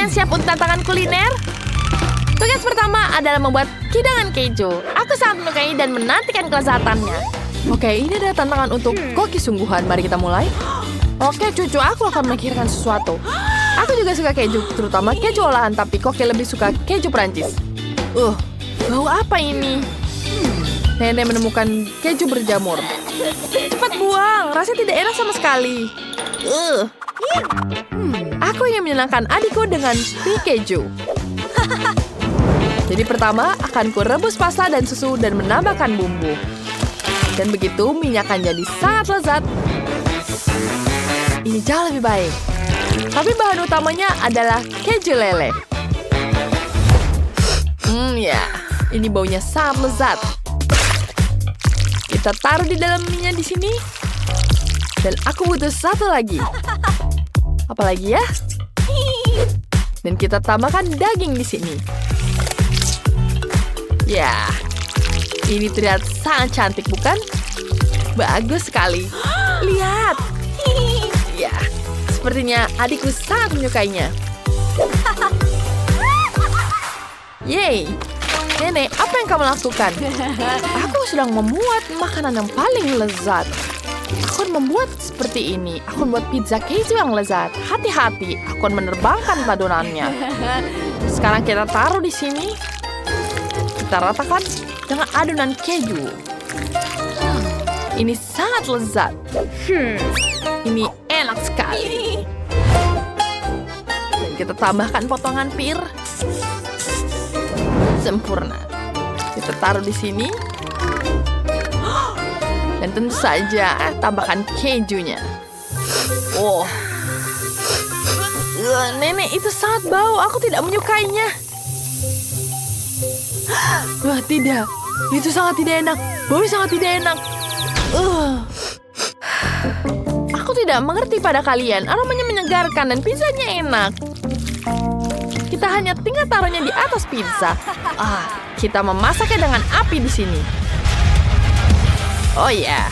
kalian siap untuk tantangan kuliner? Tugas pertama adalah membuat hidangan keju. Aku sangat menyukai dan menantikan kelezatannya. Oke, ini adalah tantangan untuk koki sungguhan. Mari kita mulai. Oke, cucu, aku akan memikirkan sesuatu. Aku juga suka keju, terutama keju olahan, tapi koki lebih suka keju Prancis. Bau apa ini? Nenek menemukan keju berjamur. Cepat buang, rasanya tidak enak sama sekali. Aku ingin menyenangkan adikku dengan mie keju. Jadi pertama, akan ku rebus pasta dan susu dan menambahkan bumbu. Dan begitu, minyak akan jadi sangat lezat. Ini jauh lebih baik. Tapi bahan utamanya adalah keju lele. Ya, ini baunya sangat lezat. Kita taruh di dalam minyak di sini. Dan aku butuh satu lagi. Apa lagi ya? Dan kita tambahkan daging di sini. Ya, ini terlihat sangat cantik, bukan? Bagus sekali. Lihat. Ya, sepertinya adikku sangat menyukainya. Yeay. Nenek, apa yang kamu lakukan? Aku sedang membuat makanan yang paling lezat. Aku akan membuat seperti ini. Aku membuat pizza keju yang lezat. Hati-hati, aku akan menerbangkan adonannya. Sekarang kita taruh di sini. Kita ratakan dengan adonan keju. Ini sangat lezat. Ini enak sekali. Dan kita tambahkan potongan pir. Sempurna. Kita taruh di sini. Dan tentu saja tambahkan kejunya. Nenek, itu sangat bau. Aku tidak menyukainya. Wah, tidak. Itu sangat tidak enak. Bau sangat tidak enak. Aku tidak mengerti pada kalian. Aromanya menyegarkan dan pizzanya enak. Kita hanya tinggal taruhnya di atas pizza. Kita memasaknya dengan api di sini. Oh ya.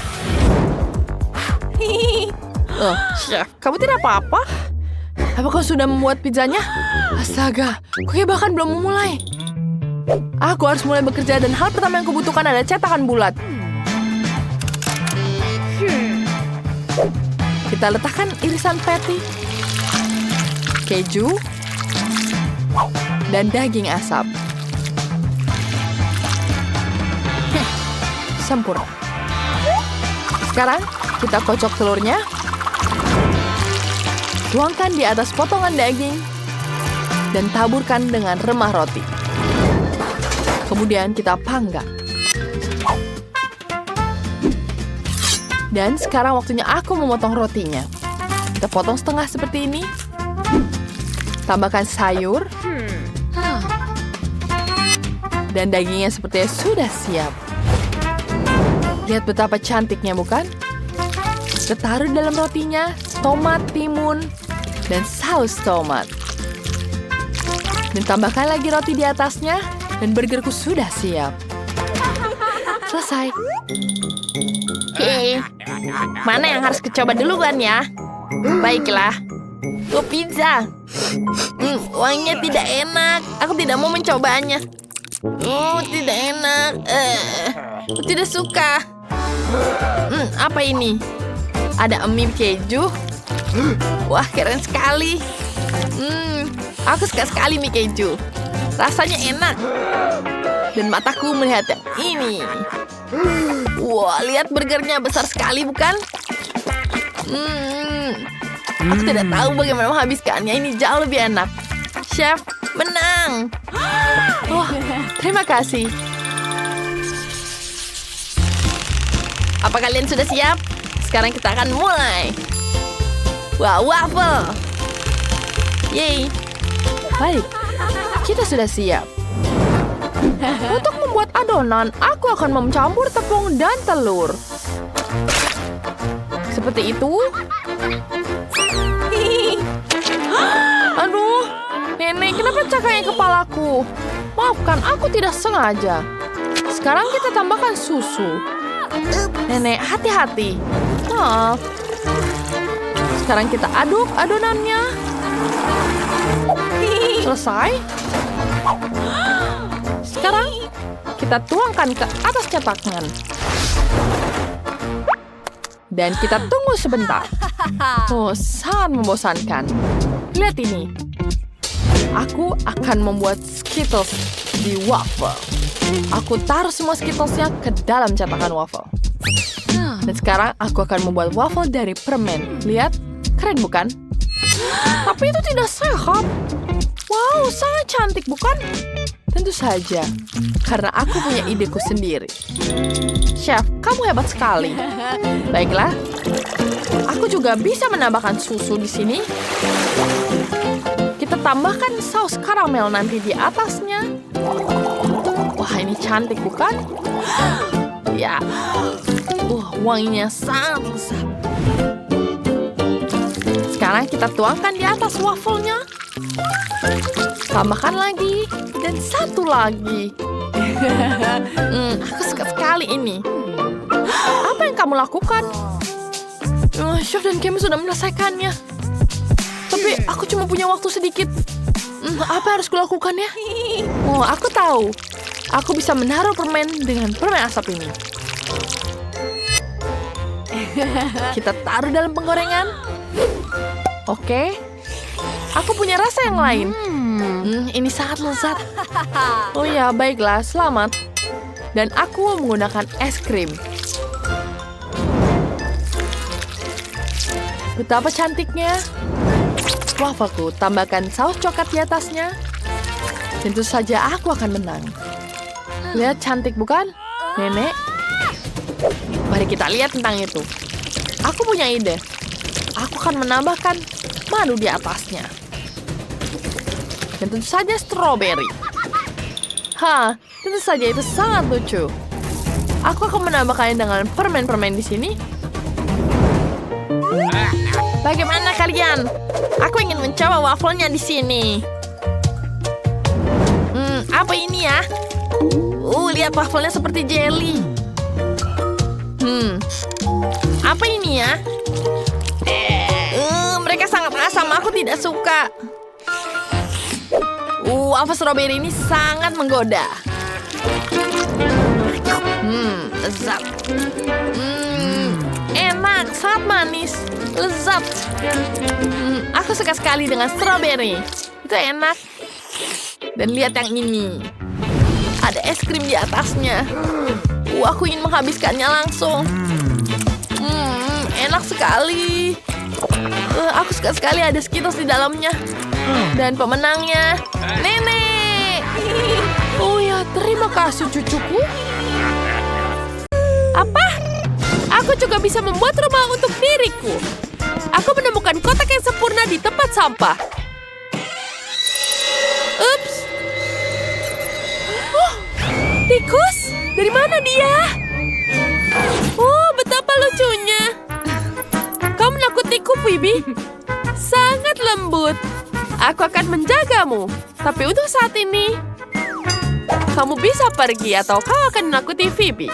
Chef, kamu tidak apa-apa? Apakah sudah membuat pizzanya? Astaga, kue bahkan belum memulai. Aku harus mulai bekerja dan hal pertama yang kubutuhkan adalah cetakan bulat. Kita letakkan irisan patty, keju, dan daging asap. Sempurna. Sekarang kita kocok telurnya. Tuangkan di atas potongan daging dan taburkan dengan remah roti. Kemudian kita panggang. Dan sekarang waktunya aku memotong rotinya. Kita potong setengah seperti ini. Tambahkan sayur. Dan dagingnya sepertinya sudah siap. Lihat betapa cantiknya, bukan? Kita taruh dalam rotinya tomat, timun, dan saus tomat. Dan tambahkan lagi roti di atasnya, dan burgerku sudah siap. Selesai. Mana yang harus kecoba duluan ya? Baiklah. Pizza. Wanginya tidak enak. Aku tidak mau mencobanya. Tidak enak. Aku tidak suka. Apa ini? Ada mie keju. Wah, keren sekali. Aku suka sekali mie keju. Rasanya enak. Dan mataku melihat ini. Wah, lihat burgernya besar sekali, bukan? Aku tidak tahu bagaimana menghabiskannya. Ini jauh lebih enak. Chef, menang. Wah, terima kasih. Apa kalian sudah siap? Sekarang kita akan mulai. Wah, waffle. Yeay. Baik, kita sudah siap. Untuk membuat adonan, aku akan mencampur tepung dan telur. Seperti itu. Aduh, Nenek, kenapa cakanya kepalaku? Maafkan, aku tidak sengaja. Sekarang kita tambahkan susu. Nenek, hati-hati. Maaf. Sekarang kita aduk adonannya. Selesai. Sekarang kita tuangkan ke atas cetakan. Dan kita tunggu sebentar. Oh, sangat membosankan. Lihat ini. Aku akan membuat Skittles di waffle. Aku taruh semua Skittlesnya ke dalam cetakan waffle. Dan sekarang aku akan membuat waffle dari permen. Lihat, keren bukan? Tapi itu tidak sehat. Wow, sangat cantik bukan? Tentu saja, karena aku punya ideku sendiri. Chef, kamu hebat sekali. Baiklah, aku juga bisa menambahkan susu di sini. Kita tambahkan saus karamel nanti di atasnya. Wah, ini cantik bukan? Ya, wanginya sangat lezat. Sekarang kita tuangkan di atas wafelnya. Tambahkan lagi dan satu lagi. Aku suka sekali ini. Apa yang kamu lakukan? Chef dan Kemi sudah menyelesaikannya. Tapi aku cuma punya waktu sedikit. Apa yang harus kulakukan ya? Oh, aku tahu. Aku bisa menaruh permen dengan permen asap ini. Kita taruh dalam penggorengan. Oke. Aku punya rasa yang lain. Ini sangat lezat. Oh ya, baiklah, selamat. Dan aku menggunakan es krim. Betapa cantiknya. Wafelku, tambahkan saus coklat di atasnya. Tentu saja aku akan menang. Lihat, cantik bukan, Nenek? Mari kita lihat tentang itu. Aku punya ide. Aku akan menambahkan madu di atasnya. Dan tentu saja stroberi. Tentu saja itu sangat lucu. Aku akan menambahkannya dengan permen-permen di sini. Bagaimana kalian? Aku ingin mencoba wafelnya di sini. Apa ini ya? Lihat wafelnya seperti jelly. Apa ini ya? Mereka sangat asam. Aku tidak suka. Waffle strawberry ini sangat menggoda. Lezat. Enak, sangat manis, lezat. Aku suka sekali dengan strawberry. Itu enak. Dan lihat yang ini. Ada es krim di atasnya. Aku ingin menghabiskannya langsung. Enak sekali. Aku suka sekali ada Skittles di dalamnya. Dan pemenangnya, Nenek. Oh ya, terima kasih cucuku. Apa? Aku juga bisa membuat rumah untuk diriku. Aku menemukan kotak yang sempurna di tempat sampah. Ups. Tikus? Dari mana dia? Betapa lucunya. Kau menakutiku, Phoebe. Sangat lembut. Aku akan menjagamu. Tapi untuk saat ini, kamu bisa pergi atau kau akan menakuti Phoebe.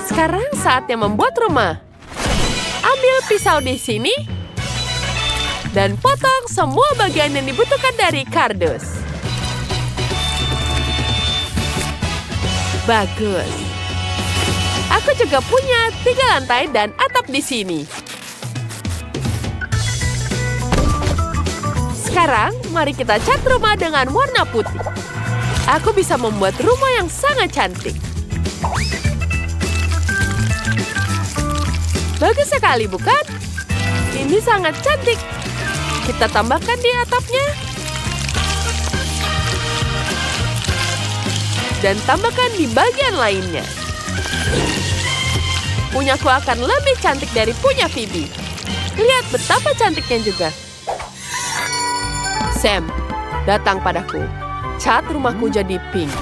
Sekarang saatnya membuat rumah. Ambil pisau di sini. Dan potong semua bagian yang dibutuhkan dari kardus. Bagus. Aku juga punya 3 lantai dan atap di sini. Sekarang, mari kita cat rumah dengan warna putih. Aku bisa membuat rumah yang sangat cantik. Bagus sekali, bukan? Ini sangat cantik. Kita tambahkan di atapnya. Dan tambahkan di bagian lainnya. Punyaku akan lebih cantik dari punya Phoebe. Lihat betapa cantiknya juga. Sam, datang padaku. Cat rumahku jadi pink.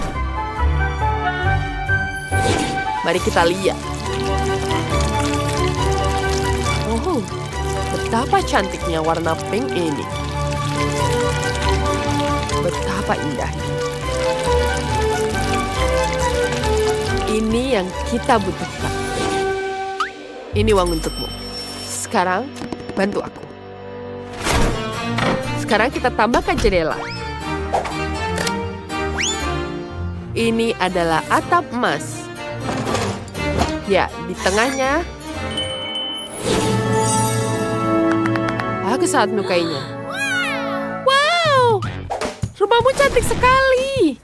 Mari kita lihat. Betapa cantiknya warna pink ini. Betapa indahnya. Ini yang kita butuhkan. Ini uang untukmu. Sekarang, bantu aku. Sekarang kita tambahkan jendela. Ini adalah atap emas. Ya, di tengahnya. Aku sangat menyukainya. Wow, rumahmu cantik sekali.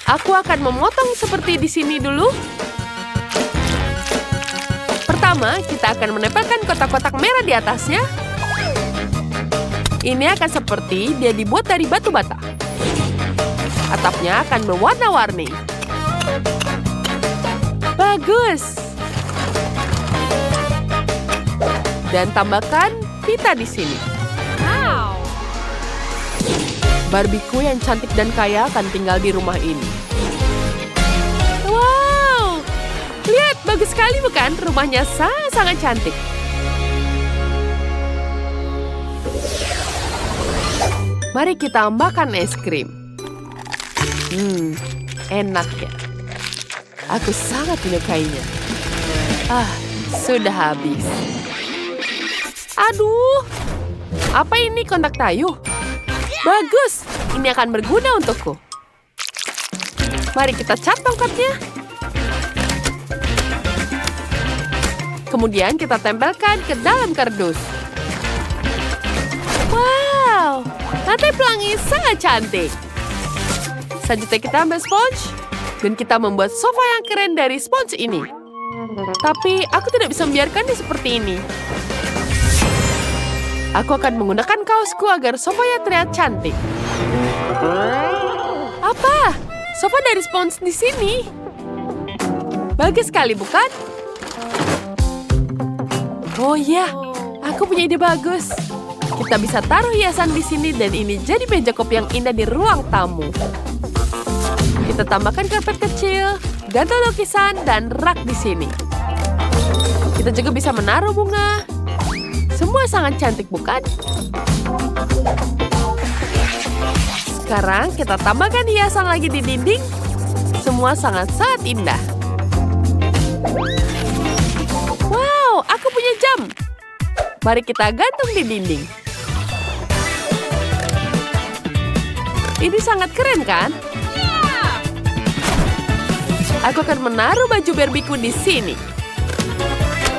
Aku akan memotong seperti di sini dulu. Pertama, kita akan menempelkan kotak-kotak merah di atasnya. Ini akan seperti dia dibuat dari batu bata. Atapnya akan berwarna-warni. Bagus. Dan tambahkan pita di sini. Wow. Barbieku yang cantik dan kaya akan tinggal di rumah ini. Wow, lihat, bagus sekali bukan? Rumahnya sangat cantik. Mari kita makan es krim. Enak ya. Aku sangat menyukainya. Sudah habis. Aduh, apa ini kontak kayu? Bagus, ini akan berguna untukku. Mari kita cat tongkatnya. Kemudian kita tempelkan ke dalam kardus. Wow, lantai pelangi sangat cantik. Selanjutnya kita ambil spons dan kita membuat sofa yang keren dari spons ini. Tapi aku tidak bisa membiarkannya seperti ini. Aku akan menggunakan kaosku agar sofanya terlihat cantik. Apa? Sofa dari spons di sini. Bagus sekali, bukan? Oh ya, aku punya ide bagus. Kita bisa taruh hiasan di sini dan ini jadi meja kopi yang indah di ruang tamu. Kita tambahkan karpet kecil, gantung lukisan, dan rak di sini. Kita juga bisa menaruh bunga. Semua sangat cantik, bukan? Sekarang kita tambahkan hiasan lagi di dinding. Semua sangat-sangat indah. Wow, aku punya jam. Mari kita gantung di dinding. Ini sangat keren, kan? Aku akan menaruh baju Barbieku di sini.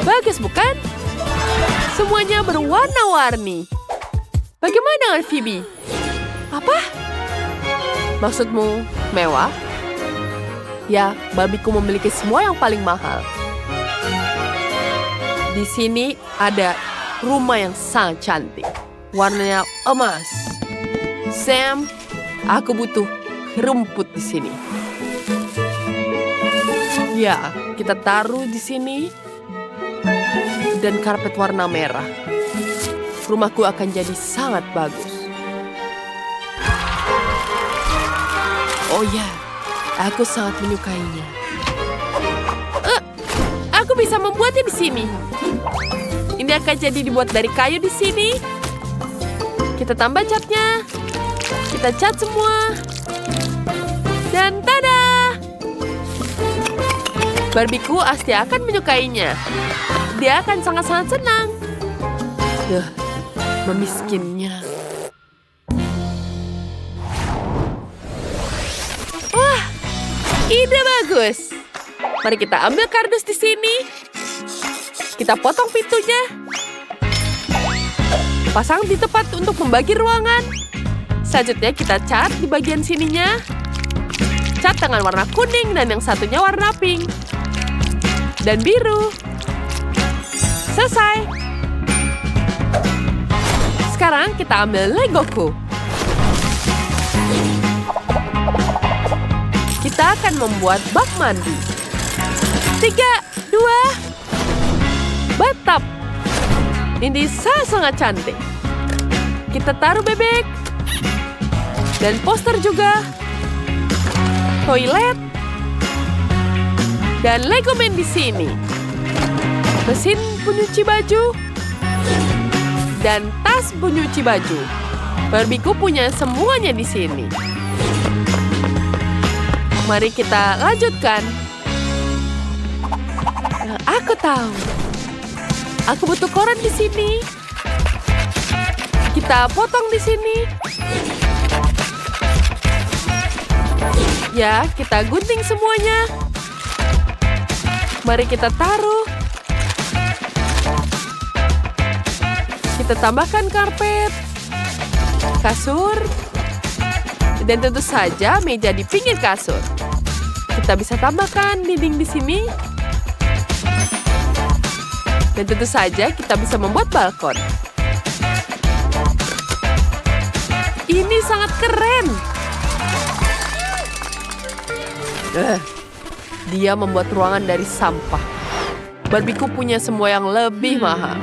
Bagus, bukan? Semuanya berwarna-warni. Bagaimana dengan Phoebe? Apa? Maksudmu mewah? Ya, Barbieku memiliki semua yang paling mahal. Di sini ada rumah yang sangat cantik. Warnanya emas. Sam, aku butuh rumput di sini. Ya, kita taruh di sini. Dan karpet warna merah. Rumahku akan jadi sangat bagus. Oh ya, aku sangat menyukainya. Aku bisa membuatnya di sini. Ini akan jadi dibuat dari kayu di sini. Kita tambah catnya. Kita cat semua. Dan tada! Barbieku pasti akan menyukainya. Dia akan sangat-sangat senang. Memiskinnya. Wah, ide bagus. Mari kita ambil kardus di sini. Kita potong pintunya. Pasang di tempat untuk membagi ruangan. Selanjutnya kita cat di bagian sininya. Cat dengan warna kuning dan yang satunya warna pink. Dan biru. Selesai. Sekarang kita ambil Legoku. Kita akan membuat bak mandi. 3, 2, bathtub. Ini sangat cantik. Kita taruh bebek. Dan poster juga. Toilet. Dan Lego Man di sini. Mesin penyuci baju. Dan tas penyuci baju. Barbieku punya semuanya di sini. Mari kita lanjutkan. Aku tahu. Aku butuh koran di sini. Kita Kita potong di sini. Ya, kita gunting semuanya. Mari kita taruh. Kita tambahkan karpet, kasur, dan tentu saja meja di pinggir kasur. Kita bisa tambahkan dinding di sini. Dan tentu saja kita bisa membuat balkon. Ini sangat keren. Dia membuat ruangan dari sampah. Barbieku punya semua yang lebih mahal.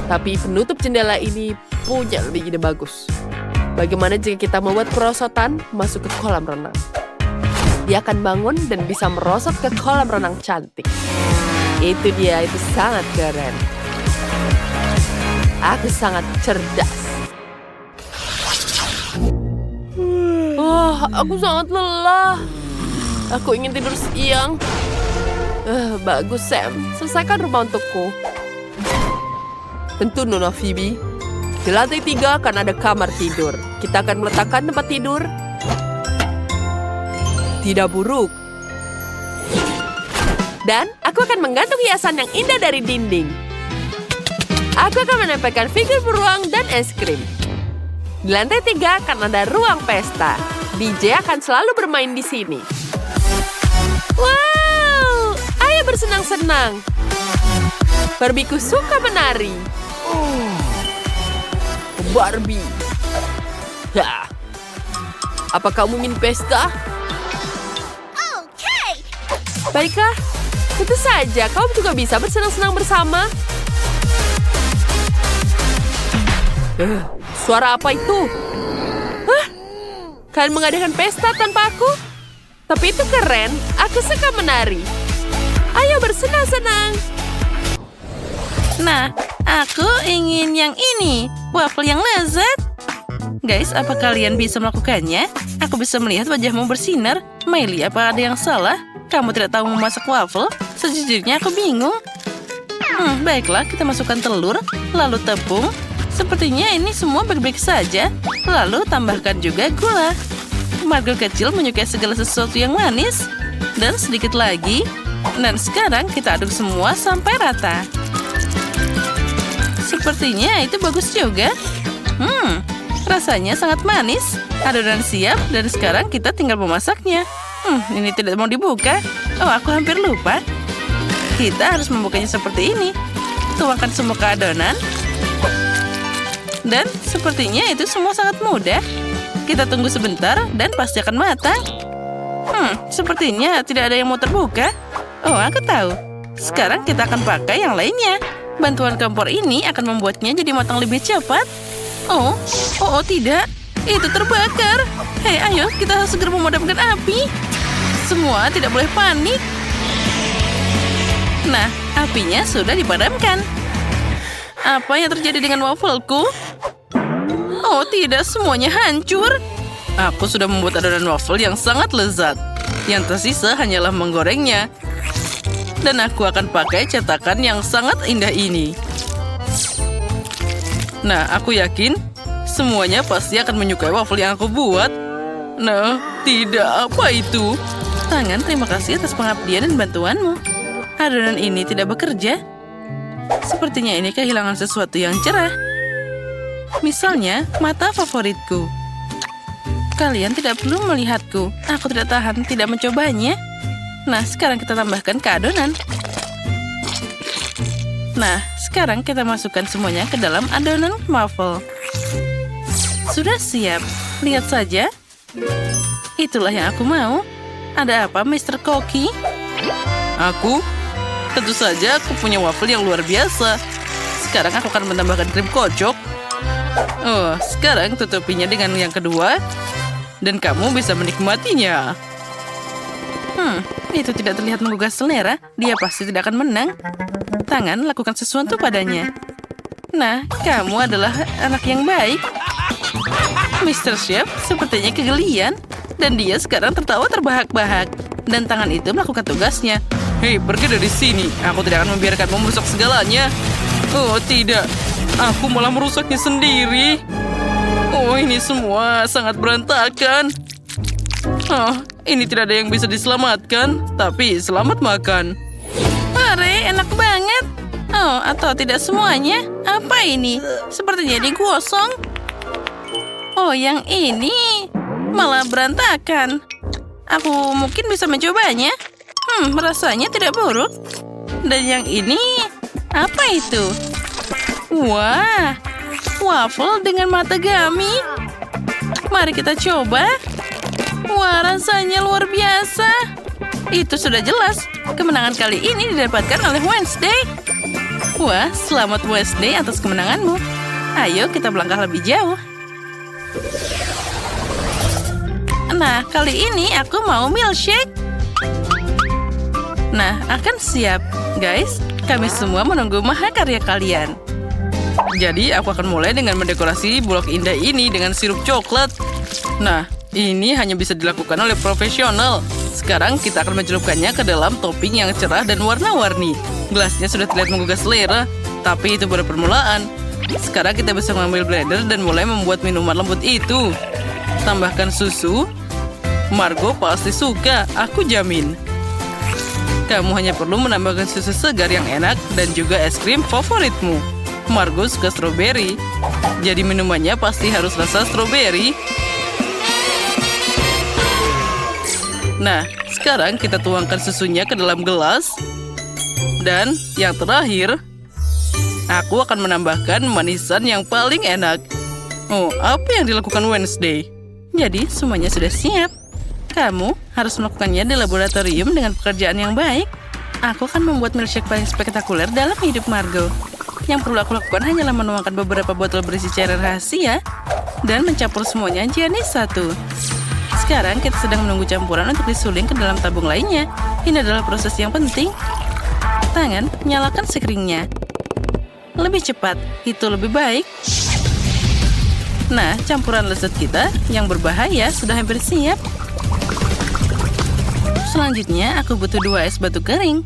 Tapi penutup jendela ini punya lebih ide bagus. Bagaimana jika kita membuat perosotan masuk ke kolam renang? Dia akan bangun dan bisa merosot ke kolam renang cantik. Itu dia, itu sangat keren. Aku sangat cerdas. Aku sangat lelah. Aku ingin tidur siang. Bagus, Sam. Selesaikan rumah untukku. Tentu, Nona Phoebe. Di lantai 3 akan ada kamar tidur. Kita akan meletakkan tempat tidur. Tidak buruk. Dan aku akan menggantung hiasan yang indah dari dinding. Aku akan menempelkan figur beruang dan es krim. Di lantai 3 akan ada ruang pesta. DJ akan selalu bermain di sini. Wow, ayo bersenang-senang. Barbieku suka menari. Barbie. Ya. Apa kamu ingin pesta? Baiklah, tentu saja kamu juga bisa bersenang-senang bersama. Suara apa itu? Kalian mengadakan pesta tanpa aku? Tapi itu keren, aku suka menari. Ayo bersenang-senang. Nah, aku ingin yang ini, waffle yang lezat. Guys, apa kalian bisa melakukannya? Aku bisa melihat wajahmu bersinar. Miley, apa ada yang salah? Kamu tidak tahu memasak waffle? Sejujurnya aku bingung. Baiklah, kita masukkan telur, lalu tepung. Sepertinya ini semua baik-baik saja. Lalu tambahkan juga gula. Margo kecil menyukai segala sesuatu yang manis. Dan sedikit lagi. Dan sekarang kita aduk semua sampai rata. Sepertinya itu bagus juga. Rasanya sangat manis. Adonan siap dan sekarang kita tinggal memasaknya. Ini tidak mau dibuka. Oh, aku hampir lupa. Kita harus membukanya seperti ini. Tuangkan semua ke adonan. Dan sepertinya itu semua sangat mudah. Kita tunggu sebentar dan pasti akan matang. Sepertinya tidak ada yang mau terbuka. Oh, aku tahu. Sekarang kita akan pakai yang lainnya. Bantuan kompor ini akan membuatnya jadi matang lebih cepat. Oh, tidak. Itu terbakar. Hei, ayo kita harus segera memadamkan api. Semua tidak boleh panik. Nah, apinya sudah dipadamkan. Apa yang terjadi dengan waffleku? Oh tidak, semuanya hancur. Aku sudah membuat adonan waffle yang sangat lezat. Yang tersisa hanyalah menggorengnya. Dan aku akan pakai cetakan yang sangat indah ini. Nah, aku yakin semuanya pasti akan menyukai waffle yang aku buat. Nah, tidak, apa itu? Tangan, terima kasih atas pengabdian dan bantuanmu. Adonan ini tidak bekerja. Sepertinya ini kehilangan sesuatu yang cerah. Misalnya, mata favoritku. Kalian tidak perlu melihatku. Aku tidak tahan tidak mencobanya. Nah, sekarang kita tambahkan ke adonan. Nah, sekarang kita masukkan semuanya ke dalam adonan waffle. Sudah siap. Lihat saja. Itulah yang aku mau. Ada apa, Mr. Koki? Aku? Tentu saja aku punya waffle yang luar biasa. Sekarang aku akan menambahkan krim kocok. Oh, sekarang tutupinya dengan yang kedua. Dan kamu bisa menikmatinya. Itu tidak terlihat menggugah selera. Dia pasti tidak akan menang. Tangan, lakukan sesuatu padanya. Nah, kamu adalah anak yang baik. Mr. Chef sepertinya kegelian. Dan dia sekarang tertawa terbahak-bahak. Dan tangan itu melakukan tugasnya. Hei, pergi dari sini. Aku tidak akan membiarkanmu merusak segalanya. Oh, tidak. Aku malah merusaknya sendiri. Oh, ini semua sangat berantakan. Oh, ini tidak ada yang bisa diselamatkan, tapi selamat makan. Hore, enak banget. Oh, atau tidak semuanya? Apa ini? Sepertinya digosong. Oh, yang ini malah berantakan. Aku mungkin bisa mencobanya. Rasanya tidak buruk. Dan yang ini, apa itu? Wah, waffle dengan matagami. Mari kita coba. Wah, rasanya luar biasa. Itu sudah jelas. Kemenangan kali ini didapatkan oleh Wednesday. Wah, selamat Wednesday atas kemenanganmu. Ayo kita melangkah lebih jauh. Nah, kali ini aku mau milkshake. Nah, akan siap. Guys, kami semua menunggu mahakarya kalian. Jadi, aku akan mulai dengan mendekorasi bulok indah ini dengan sirup coklat. Nah, ini hanya bisa dilakukan oleh profesional. Sekarang kita akan mencelupkannya ke dalam topping yang cerah dan warna-warni. Gelasnya sudah terlihat menggugah selera, tapi itu baru permulaan. Sekarang kita bisa mengambil blender dan mulai membuat minuman lembut itu. Tambahkan susu. Margo pasti suka, aku jamin. Kamu hanya perlu menambahkan susu segar yang enak dan juga es krim favoritmu. Margo suka stroberi, jadi minumannya pasti harus rasa stroberi. Nah, sekarang kita tuangkan susunya ke dalam gelas. Dan yang terakhir, aku akan menambahkan manisan yang paling enak. Oh, apa yang dilakukan Wednesday? Jadi, semuanya sudah siap. Kamu harus melakukannya di laboratorium dengan pekerjaan yang baik. Aku akan membuat milkshake paling spektakuler dalam hidup Margo. Yang perlu aku lakukan hanyalah menuangkan beberapa botol berisi cairan rahasia dan mencampur semuanya jadi satu. Sekarang kita sedang menunggu campuran untuk disuling ke dalam tabung lainnya. Ini adalah proses yang penting. Tangan, nyalakan sekeringnya. Lebih cepat, itu lebih baik. Nah, campuran lezat kita yang berbahaya sudah hampir siap. Selanjutnya, aku butuh 2 es batu kering.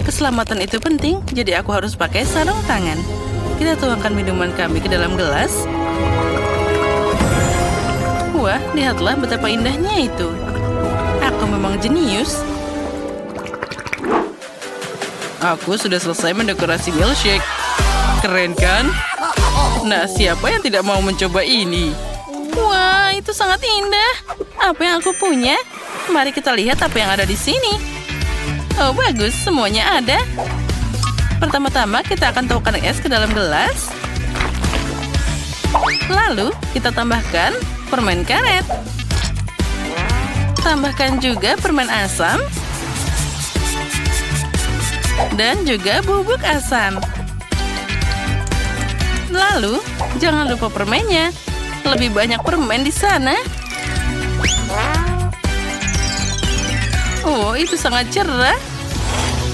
Keselamatan itu penting, jadi aku harus pakai sarung tangan. Kita tuangkan minuman kami ke dalam gelas. Wah, lihatlah betapa indahnya itu. Aku memang jenius. Aku sudah selesai mendekorasi milkshake. Keren kan? Nah, siapa yang tidak mau mencoba ini? Wah, itu sangat indah. Apa yang aku punya? Mari kita lihat apa yang ada di sini. Oh, bagus. Semuanya ada. Pertama-tama, kita akan tuangkan es ke dalam gelas. Lalu, kita tambahkan permen karet. Tambahkan juga permen asam. Dan juga bubuk asam. Lalu, jangan lupa permennya. Lebih banyak permen di sana. Oh, itu sangat cerah.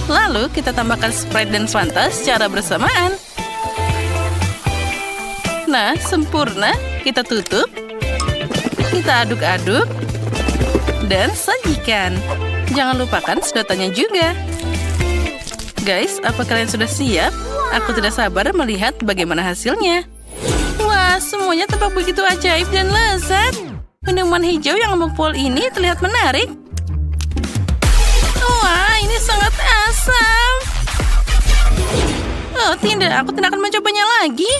Lalu, kita tambahkan Sprite dan Fanta secara bersamaan. Nah, sempurna. Kita tutup. Kita aduk-aduk. Dan sajikan. Jangan lupakan sedotannya juga. Guys, apa kalian sudah siap? Aku tidak sabar melihat bagaimana hasilnya. Wah, semuanya tampak begitu ajaib dan lezat. Minuman hijau yang mempol ini terlihat menarik. Wah, ini sangat asam. Oh, tidak, aku tidak akan mencobanya lagi.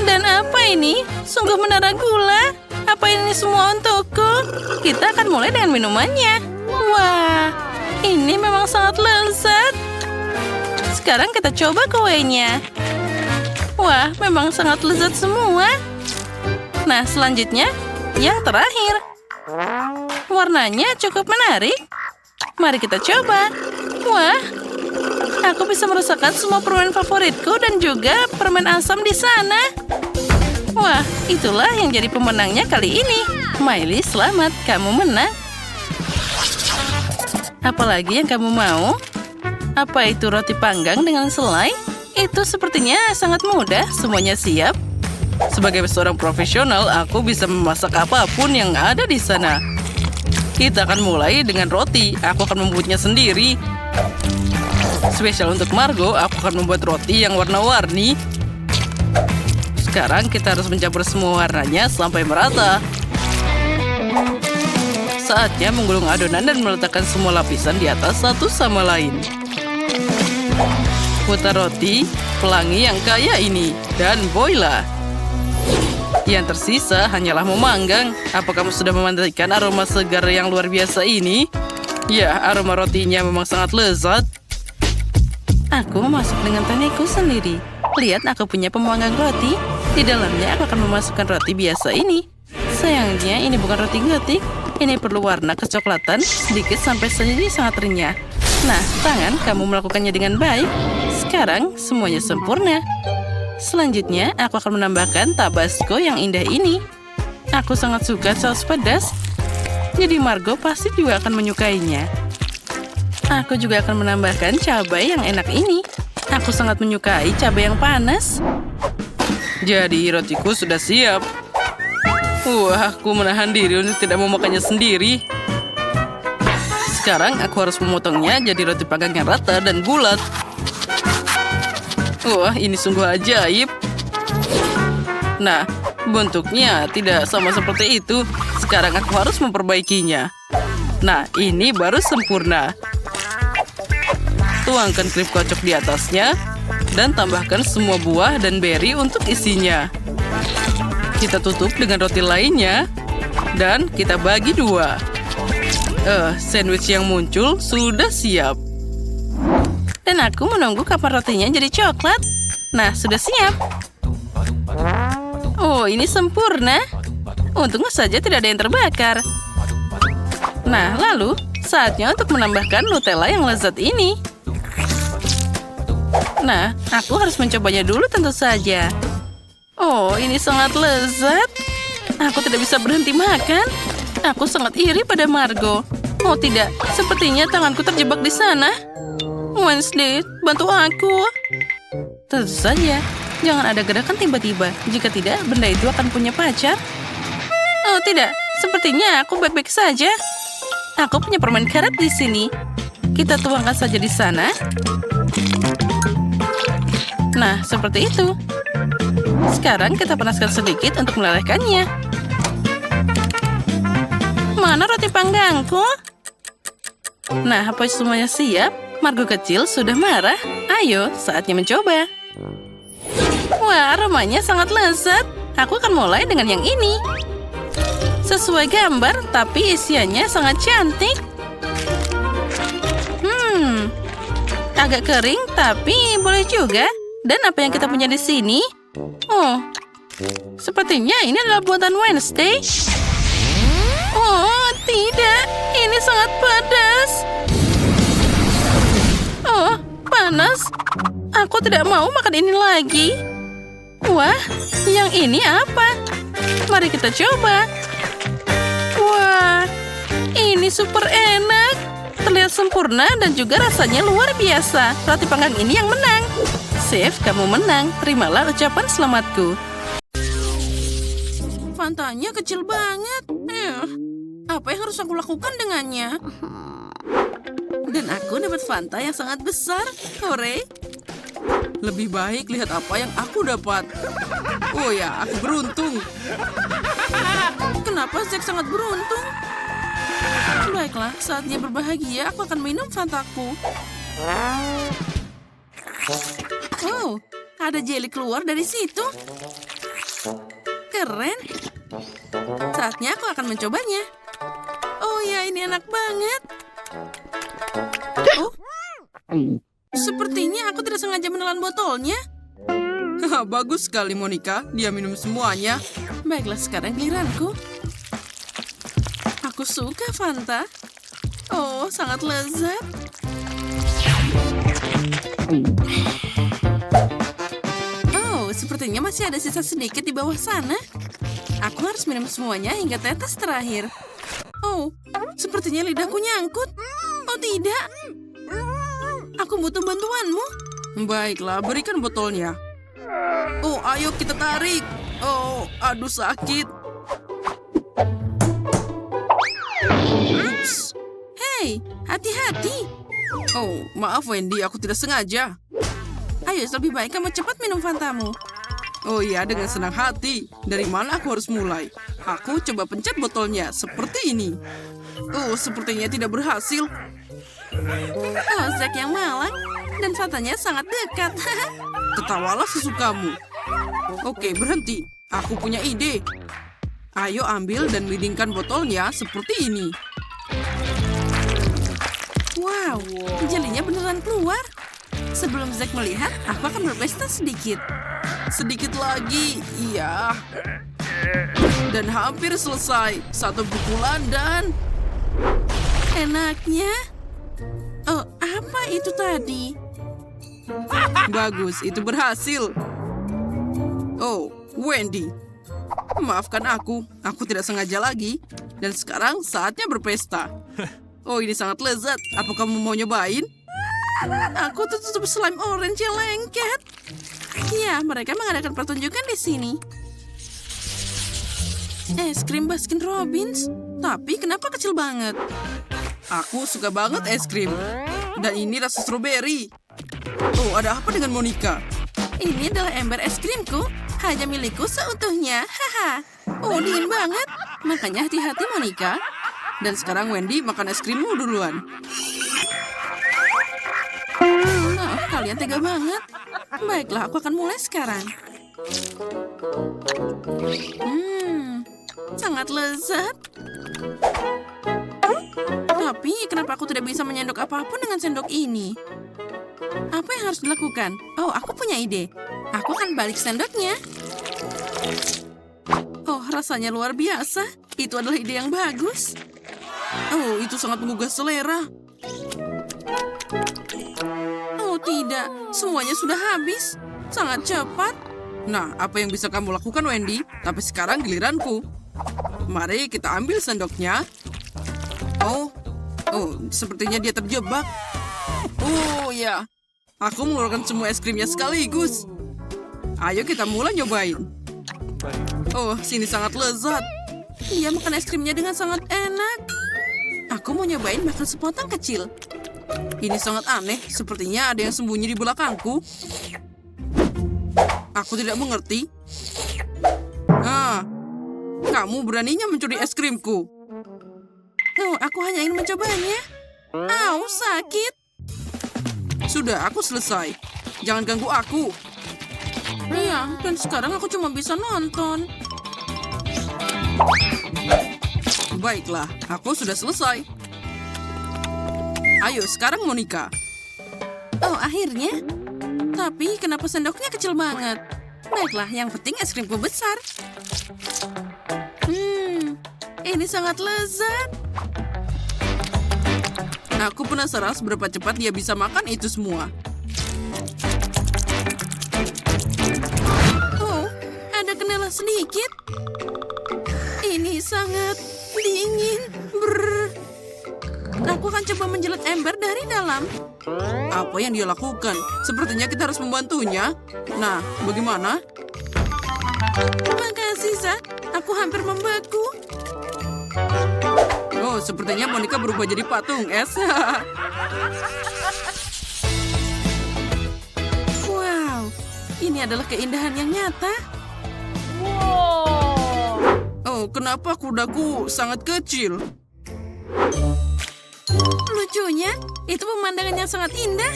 Dan apa ini? Sungguh menara gula. Apa ini semua untukku? Kita akan mulai dengan minumannya. Wah, ini memang sangat lezat. Sekarang kita coba kuenya. Wah, memang sangat lezat semua. Nah, selanjutnya, yang terakhir. Warnanya cukup menarik. Mari kita coba. Wah, aku bisa merasakan semua permen favoritku dan juga permen asam di sana. Wah, itulah yang jadi pemenangnya kali ini. Miley, selamat, kamu menang. Apalagi yang kamu mau? Apa itu roti panggang dengan selai? Itu sepertinya sangat mudah, semuanya siap. Sebagai seorang profesional, aku bisa memasak apapun yang ada di sana. Kita akan mulai dengan roti. Aku akan membuatnya sendiri. Spesial untuk Margo, aku akan membuat roti yang warna-warni. Sekarang kita harus mencampur semua warnanya sampai merata. Saatnya menggulung adonan dan meletakkan semua lapisan di atas satu sama lain. Putar roti, pelangi yang kaya ini, dan voila! Yang tersisa hanyalah memanggang. Apa kamu sudah memandikan aroma segar yang luar biasa ini? Ya, aroma rotinya memang sangat lezat. Aku memasak dengan teknikku sendiri. Lihat, aku punya pemanggang roti. Di dalamnya aku akan memasukkan roti biasa ini. Sayangnya, ini bukan roti getik. Ini perlu warna kecoklatan sedikit sampai jadi sangat renyah. Nah, tangan, kamu melakukannya dengan baik. Sekarang, semuanya sempurna. Selanjutnya, aku akan menambahkan tabasco yang indah ini. Aku sangat suka saus pedas. Jadi Margo pasti juga akan menyukainya. Aku juga akan menambahkan cabai yang enak ini. Aku sangat menyukai cabai yang panas. Jadi rotiku sudah siap. Wah, aku menahan diri untuk tidak memakannya sendiri. Sekarang aku harus memotongnya jadi roti panggang yang rata dan bulat. Wah, ini sungguh ajaib. Nah, bentuknya tidak sama seperti itu. Sekarang aku harus memperbaikinya. Nah, ini baru sempurna. Tuangkan krim kocok di atasnya dan tambahkan semua buah dan beri untuk isinya. Kita tutup dengan roti lainnya dan kita bagi dua. Sandwich yang muncul sudah siap. Dan aku menunggu kapan rotinya jadi coklat. Nah, sudah siap. Oh, ini sempurna. Untungnya saja tidak ada yang terbakar. Nah, lalu saatnya untuk menambahkan Nutella yang lezat ini. Nah, aku harus mencobanya dulu tentu saja. Oh, ini sangat lezat. Aku tidak bisa berhenti makan. Aku sangat iri pada Margo. Oh tidak, sepertinya tanganku terjebak di sana. Wednesday, bantu aku. Tentu saja, jangan ada gerakan tiba-tiba. Jika tidak, benda itu akan punya pacar. Oh tidak, sepertinya aku baik-baik saja. Aku punya permen karet di sini. Kita tuangkan saja di sana. Nah, seperti itu. Sekarang kita panaskan sedikit untuk melelehkannya. Mana roti panggangku? Nah, apa semuanya siap? Margo kecil sudah marah. Ayo, saatnya mencoba. Wah, aromanya sangat lezat. Aku akan mulai dengan yang ini. Sesuai gambar, tapi isiannya sangat cantik. Agak kering, tapi boleh juga. Dan apa yang kita punya di sini? Oh, sepertinya ini adalah buatan Wednesday. Oh, tidak. Ini sangat pedas. Oh, panas. Aku tidak mau makan ini lagi. Wah, yang ini apa? Mari kita coba. Wah, ini super enak. Terlihat sempurna dan juga rasanya luar biasa. Roti panggang ini yang menang. Chef, kamu menang. Terimalah ucapan selamatku. Fantanya kecil banget. Apa yang harus aku lakukan dengannya? Dan aku dapat Fanta yang sangat besar. Hore! Lebih baik lihat apa yang aku dapat. Oh ya, aku beruntung. Kenapa Zack sangat beruntung? Baiklah, saatnya berbahagia. Aku akan minum Fantaku. Oh, ada jeli keluar dari situ. Keren. Saatnya aku akan mencobanya. Oh ya, ini enak banget. Oh, sepertinya aku tidak sengaja menelan botolnya. Bagus sekali, Monica. Dia minum semuanya. Baiklah, sekarang giliranku. Aku suka Fanta. Oh, sangat lezat. Oh, sepertinya masih ada sisa sedikit di bawah sana. Aku harus minum semuanya hingga tetes terakhir. Oh, sepertinya lidahku nyangkut. Oh, tidak. Aku butuh bantuanmu. Baiklah, berikan botolnya. Oh, ayo kita tarik. Oh, aduh sakit. Ups. Hei, hati-hati. Oh, maaf Wendy, aku tidak sengaja. Ayo, lebih baik kamu cepat minum Fantamu. Oh iya, dengan senang hati. Dari mana aku harus mulai? Aku coba pencet botolnya, seperti ini. Oh, sepertinya tidak berhasil. Oh, Zack yang malang. Dan fatanya sangat dekat. Tertawalah sesukamu. Oke, berhenti. Aku punya ide. Ayo ambil dan miringkan botolnya seperti ini. Wow, jelinya beneran keluar. Sebelum Zack melihat, aku akan berpesta sedikit. Sedikit lagi, iya. Dan hampir selesai. Satu pukulan dan... Enaknya. Oh, apa itu tadi? Bagus, itu berhasil. Oh, Wendy. Maafkan aku tidak sengaja lagi. Dan sekarang saatnya berpesta. Oh, ini sangat lezat. Apa kamu mau nyobain? Aku tertutup slime orange yang lengket. Ya, mereka mengadakan pertunjukan di sini. Es krim Baskin Robbins. Tapi kenapa kecil banget? Aku suka banget es krim. Dan ini rasa stroberi. Oh, ada apa dengan Monica? Ini adalah ember es krimku. Hanya milikku seutuhnya. Haha. Oh, dingin banget. Makanya hati-hati, Monica. Dan sekarang Wendy makan es krimmu duluan. Oh, kalian tega banget. Baiklah, aku akan mulai sekarang. Sangat lezat. Tapi kenapa aku tidak bisa menyendok apapun dengan sendok ini? Apa yang harus dilakukan? Oh, aku punya ide. Aku akan balik sendoknya. Oh, rasanya luar biasa. Itu adalah ide yang bagus. Oh, itu sangat menggugah selera. Oh, tidak. Semuanya sudah habis. Sangat cepat. Nah, apa yang bisa kamu lakukan, Wendy? Tapi sekarang giliranku. Mari kita ambil sendoknya. Oh, sepertinya dia terjebak. Oh, ya. Aku mengeluarkan semua es krimnya sekaligus. Ayo kita mulai nyobain. Oh, sini sangat lezat. Dia makan es krimnya dengan sangat enak. Aku mau nyobain makan sepotong kecil. Ini sangat aneh. Sepertinya ada yang sembunyi di belakangku. Aku tidak mengerti. Kamu beraninya mencuri es krimku. Oh, aku hanya ingin mencobanya. Au, sakit. Sudah, aku selesai. Jangan ganggu aku. Iya, dan sekarang aku cuma bisa nonton. Baiklah, aku sudah selesai. Ayo, sekarang Monica. Oh, akhirnya. Tapi kenapa sendoknya kecil banget? Baiklah, yang penting es krimku besar. Ini sangat lezat. Aku penasaran seberapa cepat dia bisa makan itu semua. Oh, ada kendala sedikit. Ini sangat dingin. Brr. Aku akan coba menjilat ember dari dalam. Apa yang dia lakukan? Sepertinya kita harus membantunya. Nah, bagaimana? Makasih, Zack. Aku hampir membeku. Oh, sepertinya Monica berubah jadi patung es. Wow, ini adalah keindahan yang nyata. Oh, kenapa kudaku sangat kecil? Lucunya, itu pemandangan yang sangat indah.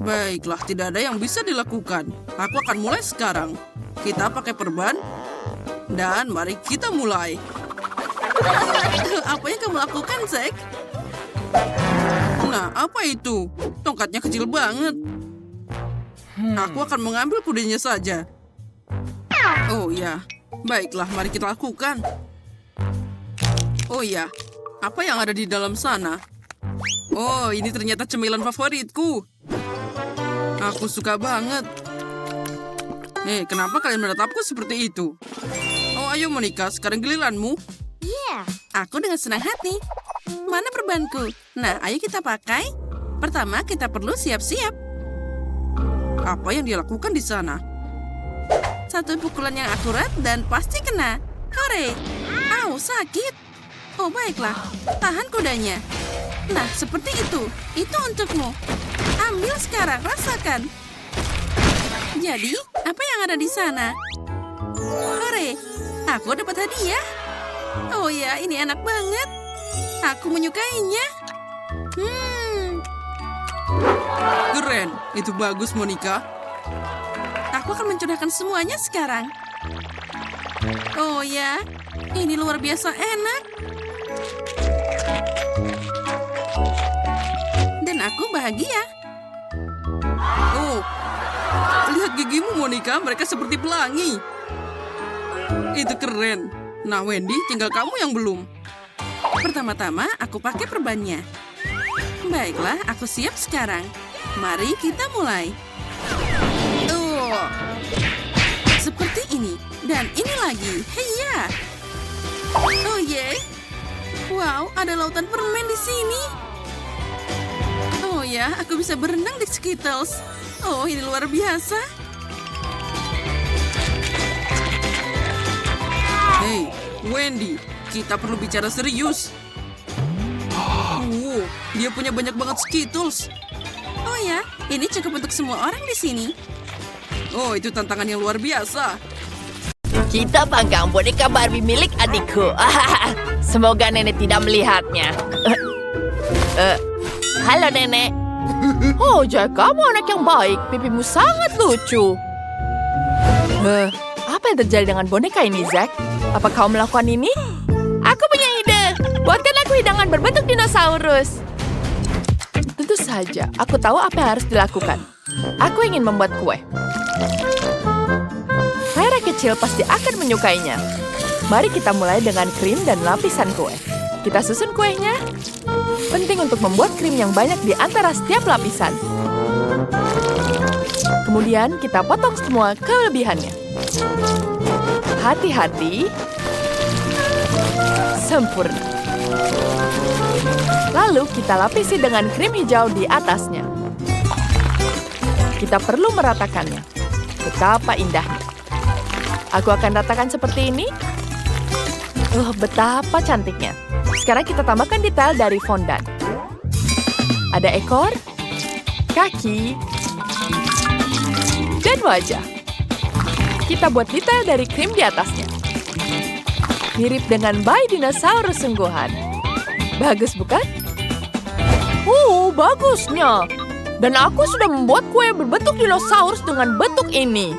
Baiklah, tidak ada yang bisa dilakukan. Aku akan mulai sekarang. Kita pakai perban. Dan mari kita mulai. Apa yang kamu lakukan, Zack? Nah, apa itu? Tongkatnya kecil banget. Aku akan mengambil pudingnya saja. Oh ya, baiklah, mari kita lakukan. Oh ya, apa yang ada di dalam sana? Oh, ini ternyata cemilan favoritku. Aku suka banget. Kenapa kalian menatapku seperti itu? Oh, ayo Monica, sekarang giliranmu. Aku dengan senang hati. Mana perbanku? Nah, ayo kita pakai. Pertama, kita perlu siap-siap. Apa yang dia lakukan di sana? Satu pukulan yang akurat dan pasti kena. Hore! Au, sakit. Oh, baiklah. Tahan kudanya. Nah, seperti itu. Itu untukmu. Ambil sekarang, rasakan. Jadi, apa yang ada di sana? Hore, aku dapat hadiah. Oh ya, ini enak banget. Aku menyukainya. Keren, itu bagus, Monica. Aku akan mencurahkan semuanya sekarang. Oh ya, ini luar biasa enak. Dan aku bahagia. Oh, lihat gigimu, Monica. Mereka seperti pelangi. Itu keren. Nah, Wendy, tinggal kamu yang belum. Pertama-tama, aku pakai perbannya. Baiklah, aku siap sekarang. Mari kita mulai. Oh, seperti ini. Dan ini lagi. Heya. Oh, ye. Wow, ada lautan permen di sini. Oh ya, aku bisa berenang di Skittles. Oh, ini luar biasa. Hei, Wendy, kita perlu bicara serius. Dia punya banyak banget Skittles. Oh ya, ini cukup untuk semua orang di sini. Oh, itu tantangan yang luar biasa. Kita panggang boneka Barbie milik adikku. Semoga nenek tidak melihatnya. Halo, nenek. Oh, Jack, kamu anak yang baik. Pipimu sangat lucu. Apa yang terjadi dengan boneka ini, Zack? Apa kau melakukan ini? Aku punya ide. Buatkan aku hidangan berbentuk dinosaurus. Tentu saja, aku tahu apa yang harus dilakukan. Aku ingin membuat kue. Clara kecil pasti akan menyukainya. Mari kita mulai dengan krim dan lapisan kue. Kita susun kuenya. Penting untuk membuat krim yang banyak di antara setiap lapisan. Kemudian kita potong semua kelebihannya. Hati-hati. Sempurna. Lalu kita lapisi dengan krim hijau di atasnya. Kita perlu meratakannya. Betapa indahnya. Aku akan ratakan seperti ini. Betapa cantiknya. Sekarang kita tambahkan detail dari fondan. Ada ekor, kaki, dan wajah. Kita buat detail dari krim di atasnya. Mirip dengan bayi dinosaurus sungguhan. Bagus, bukan? Bagusnya. Dan aku sudah membuat kue berbentuk dinosaurus dengan bentuk ini.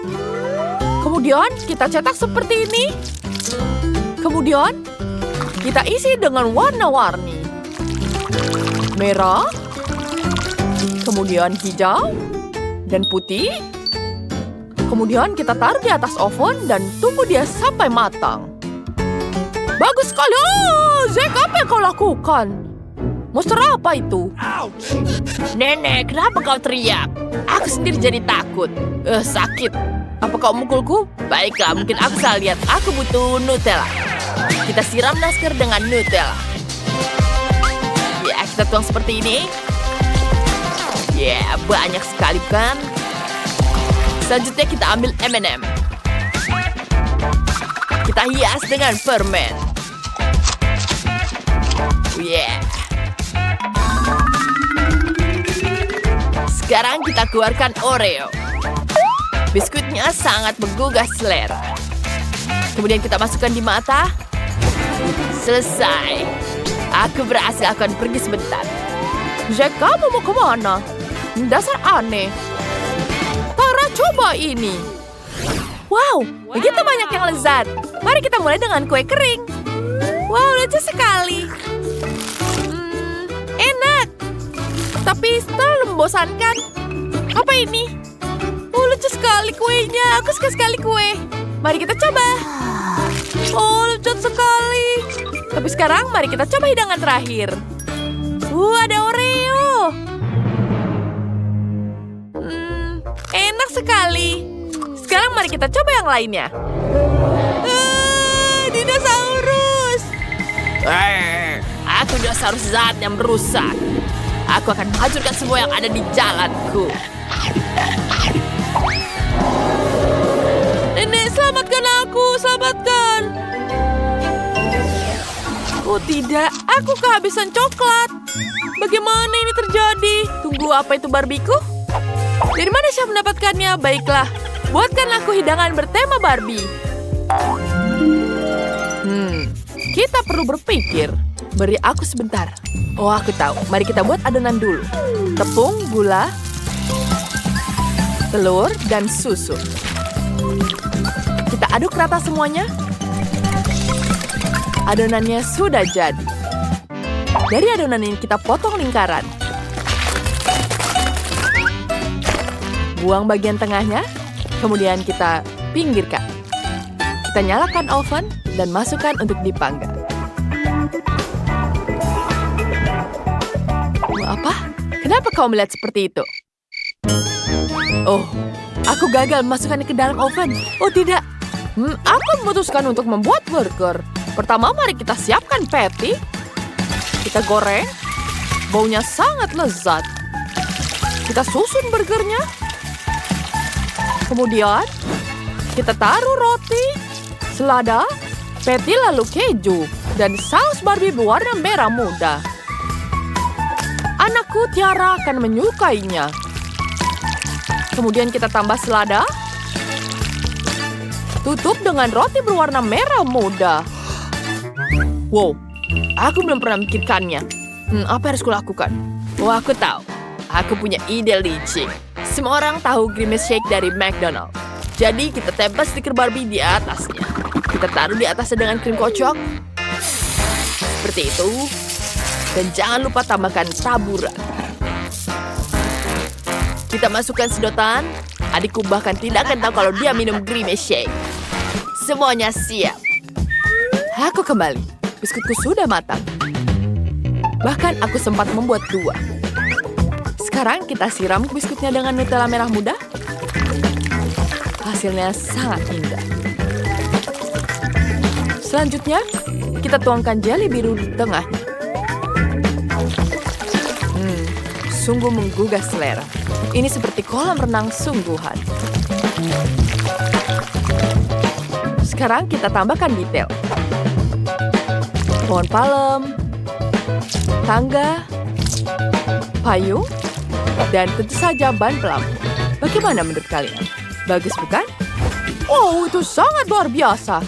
Kemudian kita cetak seperti ini. Kemudian kita isi dengan warna-warni. Merah, kemudian hijau, dan putih. Kemudian kita taruh di atas oven dan tunggu dia sampai matang. Bagus sekali! Zack, apa yang kau lakukan? Monster apa itu? Nenek, kenapa kau teriak? Aku sendiri jadi takut. Sakit. Apa kau mukulku? Baiklah, mungkin aku salah lihat. Aku butuh Nutella. Kita siram naskah dengan Nutella. Ya, kita tuang seperti ini. Ya, banyak sekali kan? Selanjutnya kita ambil M&M. Kita hias dengan permen. Yeah. Sekarang kita keluarkan Oreo. Biskuitnya sangat menggugah selera. Kemudian kita masukkan di mata. Selesai. Aku berhasil akan pergi sebentar. Jack, kamu mau kemana? Dasar aneh. Tara, coba ini. Wow, begitu banyak yang lezat. Mari kita mulai dengan kue kering. Wow, lucu sekali. Enak. Tapi terlalu membosankan. Apa ini? Lucu sekali kuenya. Aku suka sekali kue. Mari kita coba. Lucu sekali. Tapi sekarang mari kita coba hidangan terakhir. Ada Oreo. Enak sekali. Sekarang mari kita coba yang lainnya. Dinosaurus. Aku dinosaurus zat yang merusak. Aku akan menghancurkan semua yang ada di jalanku. Nenek, selamatkan aku, selamatkan. Oh tidak, aku kehabisan coklat. Bagaimana ini terjadi? Tunggu, apa itu Barbiku? Dari mana saya mendapatkannya? Baiklah, buatkan aku hidangan bertema Barbie. Kita perlu berpikir. Beri aku sebentar. Oh, aku tahu. Mari kita buat adonan dulu. Tepung, gula, telur, dan susu. Kita aduk rata semuanya. Adonannya sudah jadi. Dari adonan ini kita potong lingkaran. Buang bagian tengahnya, kemudian kita pinggirkan. Kita nyalakan oven dan masukkan untuk dipanggang. Apa? Kenapa kau melihat seperti itu? Oh, aku gagal memasukkannya ke dalam oven. Oh tidak. Aku memutuskan untuk membuat burger. Pertama, mari kita siapkan patty. Kita goreng. Baunya sangat lezat. Kita susun burgernya. Kemudian, kita taruh roti, selada, patty lalu keju, dan saus Barbie berwarna merah muda. Anakku Tiara akan menyukainya. Kemudian kita tambah selada. Tutup dengan roti berwarna merah muda. Wow, aku belum pernah memikirkannya. Apa yang harus kulakukan? Oh, aku tahu. Aku punya ide licik. Semua orang tahu Grimace Shake dari McDonald's. Jadi kita tempel stiker Barbie di atasnya. Kita taruh di atasnya dengan krim kocok. Seperti itu. Dan jangan lupa tambahkan taburan. Kita masukkan sedotan. Adikku bahkan tidak akan tahu kalau dia minum Grimace Shake. Semuanya siap. Aku kembali. Biskutku sudah matang. Bahkan aku sempat membuat 2. Sekarang kita siram biskutnya dengan Nutella merah muda. Hasilnya sangat indah. Selanjutnya, kita tuangkan jelly biru di tengahnya. Sungguh menggugah selera. Ini seperti kolam renang sungguhan. Sekarang kita tambahkan detail. Pohon palem, tangga, payung, dan tentu saja ban pelampu. Bagaimana menurut kalian? Bagus bukan? Oh, itu sangat luar biasa.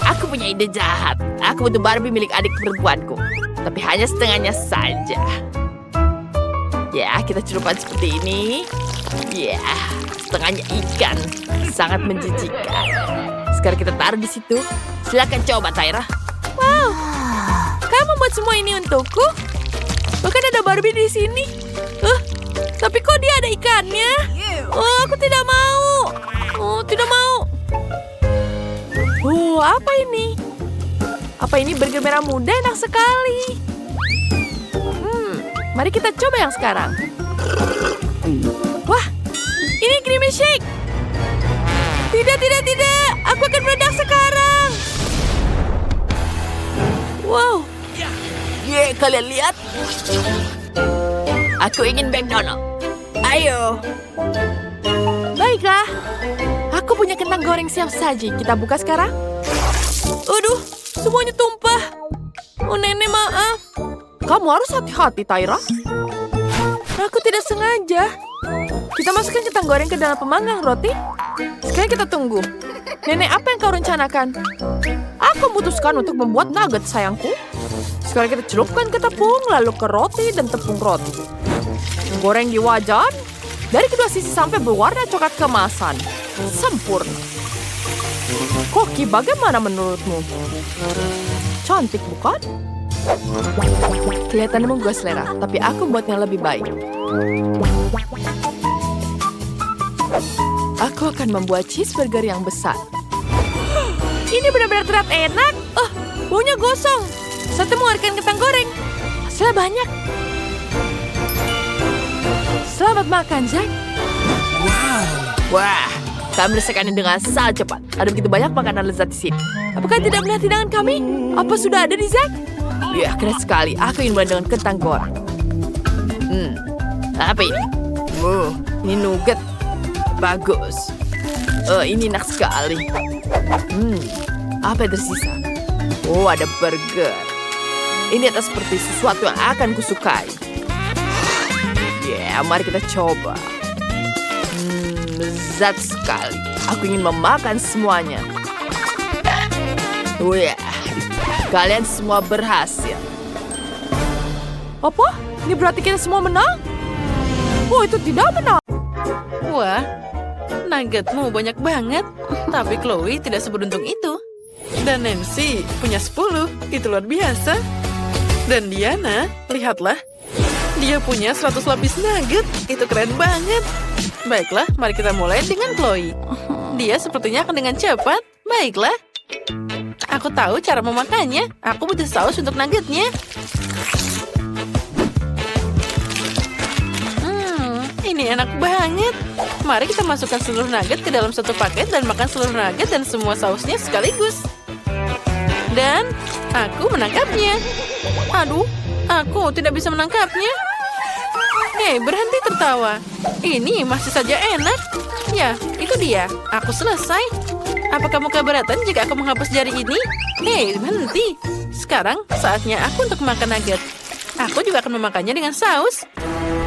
Aku punya ide jahat. Aku butuh Barbie milik adik perempuanku. Tapi hanya setengahnya saja. Ya, kita celupkan seperti ini. Ya, setengahnya ikan. Sangat menjijikan. Sekarang kita taruh di situ. Silakan coba, Tyra. Wow, kamu membuat semua ini untukku? Bahkan ada Barbie di sini. Tapi kok dia ada ikannya? Oh, aku tidak mau. Oh, tidak mau. Apa ini? Apa ini burger merah muda? Enak sekali. Mari kita coba yang sekarang. Wah, ini Grimace Shake. Tidak. Aku akan meledak sekarang. Wow. Kalian lihat? Aku ingin McDonald's. Ayo. Baiklah. Aku punya kentang goreng siap saji. Kita buka sekarang. Aduh, semuanya tumpah. Oh, nenek maaf. Kamu harus hati-hati, Tyra. Aku tidak sengaja. Kita masukkan kentang goreng ke dalam pemanggang roti. Sekarang kita tunggu. Nenek, apa yang kau rencanakan? Aku memutuskan untuk membuat nugget, sayangku. Sekarang kita celupkan ke tepung, lalu ke roti dan tepung roti. Goreng di wajan. Dari kedua sisi sampai berwarna coklat keemasan. Sempurna. Koki, bagaimana menurutmu? Cantik, bukan? Kelihatan menggugah selera, tapi aku buatnya lebih baik. Aku akan membuat cheeseburger yang besar. Ini benar-benar terlihat enak. Baunya gosong. Satu mengeluarkan kentang goreng. Hasilnya banyak. Selamat makan, Zack. Wah, kami menyelesaikannya dengan sangat cepat. Ada begitu banyak makanan lezat di sini. Apakah tidak melihat hidangan kami? Apa sudah ada di Zack? Ya, keren sekali. Aku ingin mulai dengan kentang goreng. Apa ini? Ini nugget. Bagus. Ini enak sekali. Apa yang tersisa? Oh, ada burger. Ini atas seperti sesuatu yang akan kusukai. Ya, mari kita coba. lezat sekali. Aku ingin memakan semuanya. Wah, kalian semua berhasil. Apa? Ini berarti kita semua menang? Oh, itu tidak benar. Wah, nuggetmu banyak banget. Tapi Chloe tidak seberuntung itu. Dan Nancy punya 10. Itu luar biasa. Dan Diana, lihatlah. Dia punya 100 lapis nugget. Itu keren banget. Baiklah, mari kita mulai dengan Chloe. Dia sepertinya akan dengan cepat. Baiklah. Aku tahu cara memakannya. Aku butuh saus untuk nuggetnya. Ini enak banget. Mari kita masukkan seluruh nugget ke dalam satu paket dan makan seluruh nugget dan semua sausnya sekaligus. Dan aku menangkapnya. Aduh, aku tidak bisa menangkapnya. Hei, berhenti tertawa. Ini masih saja enak. Ya, itu dia. Aku selesai. Apa kamu keberatan jika aku menghapus jari ini? Hei, berhenti. Sekarang saatnya aku untuk makan nugget. Aku juga akan memakannya dengan saus.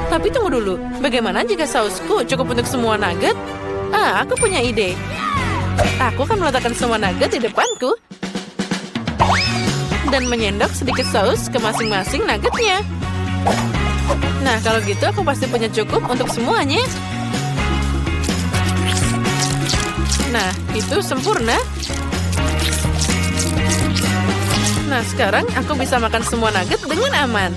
Tapi tunggu dulu, bagaimana jika sausku cukup untuk semua nugget? Aku punya ide. Aku akan meletakkan semua nugget di depanku. Dan menyendok sedikit saus ke masing-masing nuggetnya. Nah, kalau gitu aku pasti punya cukup untuk semuanya. Nah, itu sempurna. Nah, sekarang aku bisa makan semua nugget dengan aman.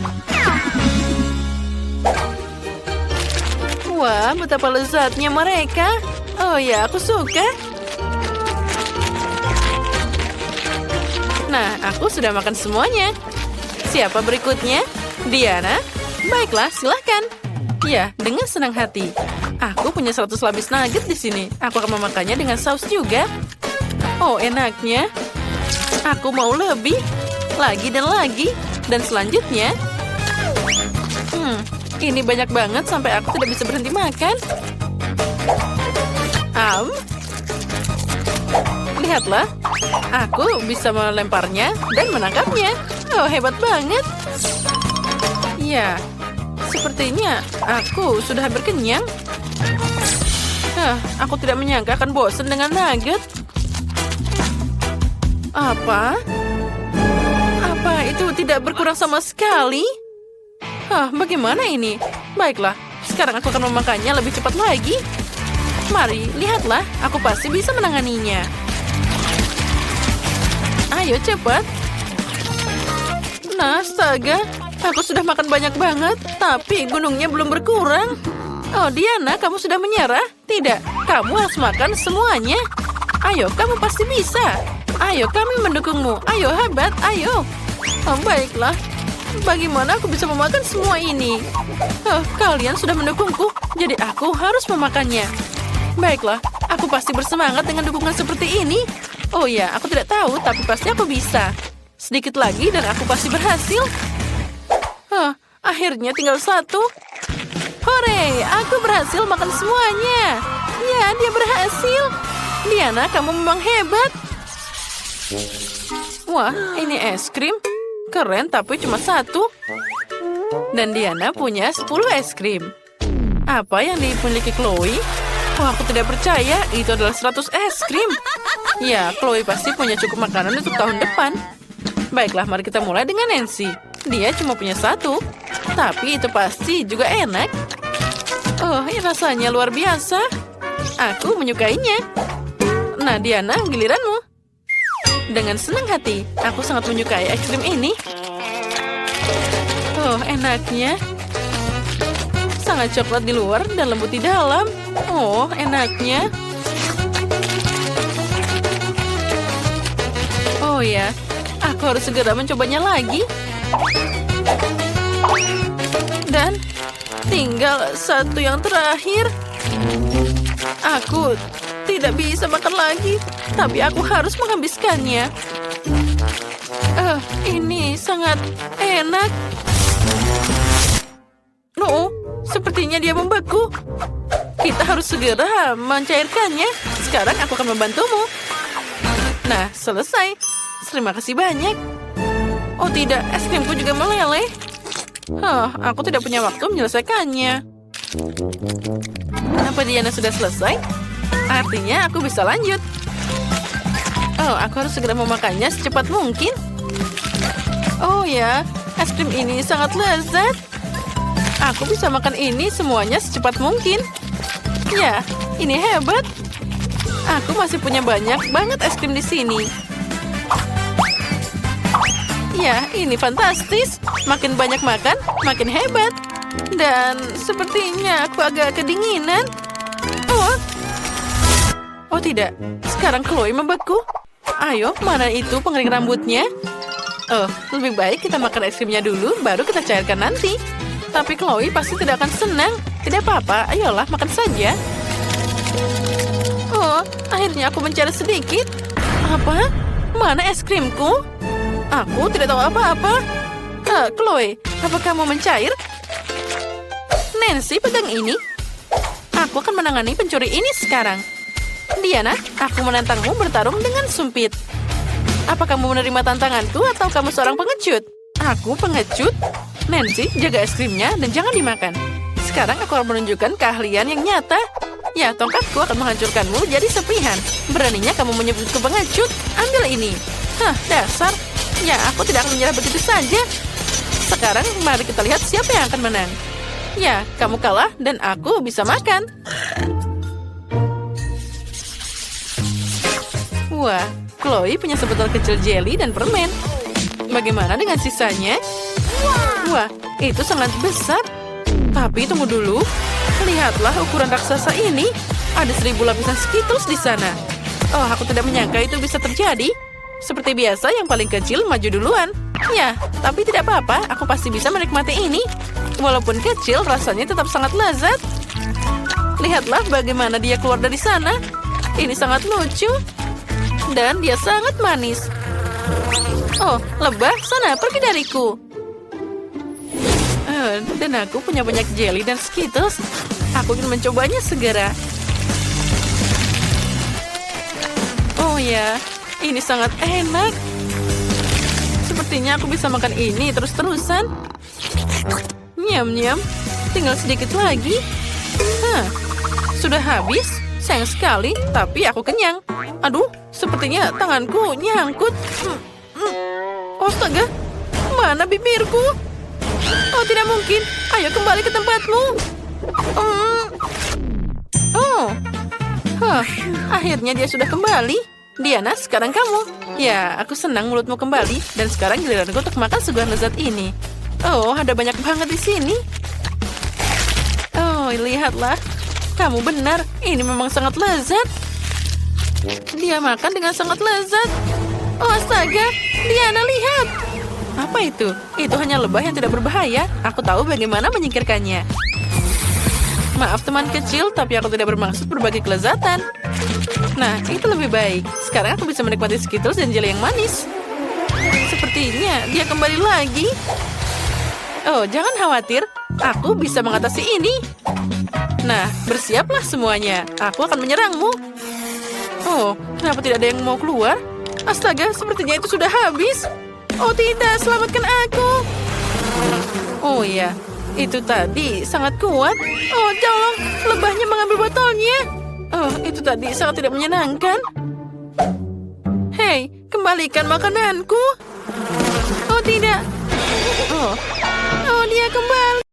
Wah, betapa lezatnya mereka. Oh ya, aku suka. Nah, aku sudah makan semuanya. Siapa berikutnya? Diana? Baiklah, silahkan. Ya, dengan senang hati. Aku punya 100 lapis nugget di sini. Aku akan memakannya dengan saus juga. Oh, enaknya. Aku mau lebih. Lagi dan lagi. Dan selanjutnya... Ini banyak banget sampai aku tidak bisa berhenti makan. Lihatlah. Aku bisa melemparnya dan menangkapnya. Oh, hebat banget. Ya, sepertinya aku sudah hampir kenyang. Aku tidak menyangka akan bosan dengan nugget. Apa? Apa itu tidak berkurang sama sekali? Bagaimana ini? Baiklah, sekarang aku akan memakannya lebih cepat lagi. Mari, lihatlah. Aku pasti bisa menanganinya. Ayo, cepat. Nah, astaga. Aku sudah makan banyak banget, tapi gunungnya belum berkurang. Oh, Diana, kamu sudah menyerah? Tidak, kamu harus makan semuanya. Ayo, kamu pasti bisa. Ayo, kami mendukungmu. Ayo, hebat, ayo. Baiklah. Bagaimana aku bisa memakan semua ini? Kalian sudah mendukungku, jadi aku harus memakannya. Baiklah, aku pasti bersemangat dengan dukungan seperti ini. Oh ya, aku tidak tahu, tapi pasti aku bisa. Sedikit lagi dan aku pasti berhasil. Akhirnya tinggal 1. Hore, aku berhasil makan semuanya. Ya, dia berhasil. Diana, kamu memang hebat. Wah, ini es krim. Keren, tapi cuma 1. Dan Diana punya 10 es krim. Apa yang dimiliki Chloe? Wah, aku tidak percaya. Itu adalah 100 es krim. Ya, Chloe pasti punya cukup makanan untuk tahun depan. Baiklah, mari kita mulai dengan Nancy. Dia cuma punya 1. Tapi itu pasti juga enak. Oh, ini rasanya luar biasa. Aku menyukainya. Nah, Diana, giliranmu. Dengan senang hati, aku sangat menyukai es krim ini. Oh, enaknya. Sangat coklat di luar dan lembut di dalam. Oh, enaknya. Oh ya, aku harus segera mencobanya lagi. Dan tinggal 1 yang terakhir. Aku tidak bisa makan lagi, tapi aku harus menghabiskannya. Ini sangat enak. No, sepertinya dia membeku. Kita harus segera mencairkannya. Sekarang aku akan membantumu. Nah, selesai. Terima kasih banyak. Oh tidak, es krimku juga meleleh. Aku tidak punya waktu menyelesaikannya. Apa Diana sudah selesai? Artinya aku bisa lanjut. Oh, aku harus segera memakannya secepat mungkin. Oh ya, es krim ini sangat lezat. Aku bisa makan ini semuanya secepat mungkin. Ya, ini hebat. Aku masih punya banyak banget es krim di sini. Ya, ini fantastis. Makin banyak makan, makin hebat. Dan sepertinya aku agak kedinginan. Oh tidak, sekarang Chloe membeku. Ayo, mana itu pengering rambutnya? Oh, lebih baik kita makan es krimnya dulu, baru kita cairkan nanti. Tapi Chloe pasti tidak akan senang. Tidak apa-apa, ayolah makan saja. Oh, akhirnya aku mencari sedikit. Apa? Mana es krimku? Aku tidak tahu apa-apa. Chloe, apa kamu mencair? Nancy, pegang ini. Aku akan menangani pencuri ini sekarang. Diana, aku menantangmu bertarung dengan sumpit. Apa kamu menerima tantanganku atau kamu seorang pengecut? Aku pengecut? Nancy, jaga es krimnya dan jangan dimakan. Sekarang aku akan menunjukkan keahlian yang nyata. Ya, tongkatku akan menghancurkanmu jadi sepihan. Beraninya kamu menyebutku pengecut? Ambil ini. Hah, dasar. Ya, aku tidak akan menyerah begitu saja. Sekarang, mari kita lihat siapa yang akan menang. Ya, kamu kalah dan aku bisa makan. Wah, Chloe punya sebotol kecil jelly dan permen. Bagaimana dengan sisanya? Wah, itu sangat besar. Tapi tunggu dulu. Lihatlah ukuran raksasa ini. Ada 1000 lapisan Skittles di sana. Oh, aku tidak menyangka itu bisa terjadi. Seperti biasa, yang paling kecil maju duluan. Ya, tapi tidak apa-apa. Aku pasti bisa menikmati ini. Walaupun kecil, rasanya tetap sangat lezat. Lihatlah bagaimana dia keluar dari sana. Ini sangat lucu. Dan dia sangat manis. Oh, lebah, sana pergi dariku. Dan aku punya banyak jelly dan Skittles. Aku ingin mencobanya segera. Oh ya, ini sangat enak. Sepertinya aku bisa makan ini terus-terusan. Nyam-nyam, tinggal sedikit lagi. Sudah habis? Sayang sekali, tapi aku kenyang. Aduh, sepertinya tanganku nyangkut. Astaga, mana bibirku? Oh, tidak mungkin. Ayo kembali ke tempatmu. Akhirnya dia sudah kembali. Diana, sekarang kamu. Ya, aku senang mulutmu kembali. Dan sekarang giliranku untuk makan sebuah lezat ini. Oh, ada banyak banget di sini. Oh, lihatlah. Kamu benar, ini memang sangat lezat. Dia makan dengan sangat lezat. Oh, astaga. Diana, lihat. Apa itu? Itu hanya lebah yang tidak berbahaya. Aku tahu bagaimana menyingkirkannya. Maaf teman kecil, tapi aku tidak bermaksud berbagi kelezatan. Nah, itu lebih baik. Sekarang aku bisa menikmati Skittles dan jelly yang manis. Sepertinya dia kembali lagi. Oh, jangan khawatir. Aku bisa mengatasi ini. Nah, bersiaplah semuanya. Aku akan menyerangmu. Oh, kenapa tidak ada yang mau keluar? Astaga, sepertinya itu sudah habis. Oh tidak, selamatkan aku. Oh ya, itu tadi sangat kuat. Oh, tolong, lebahnya mengambil botolnya. Oh, itu tadi sangat tidak menyenangkan. Hei, kembalikan makananku. Oh tidak. Oh, dia kembali.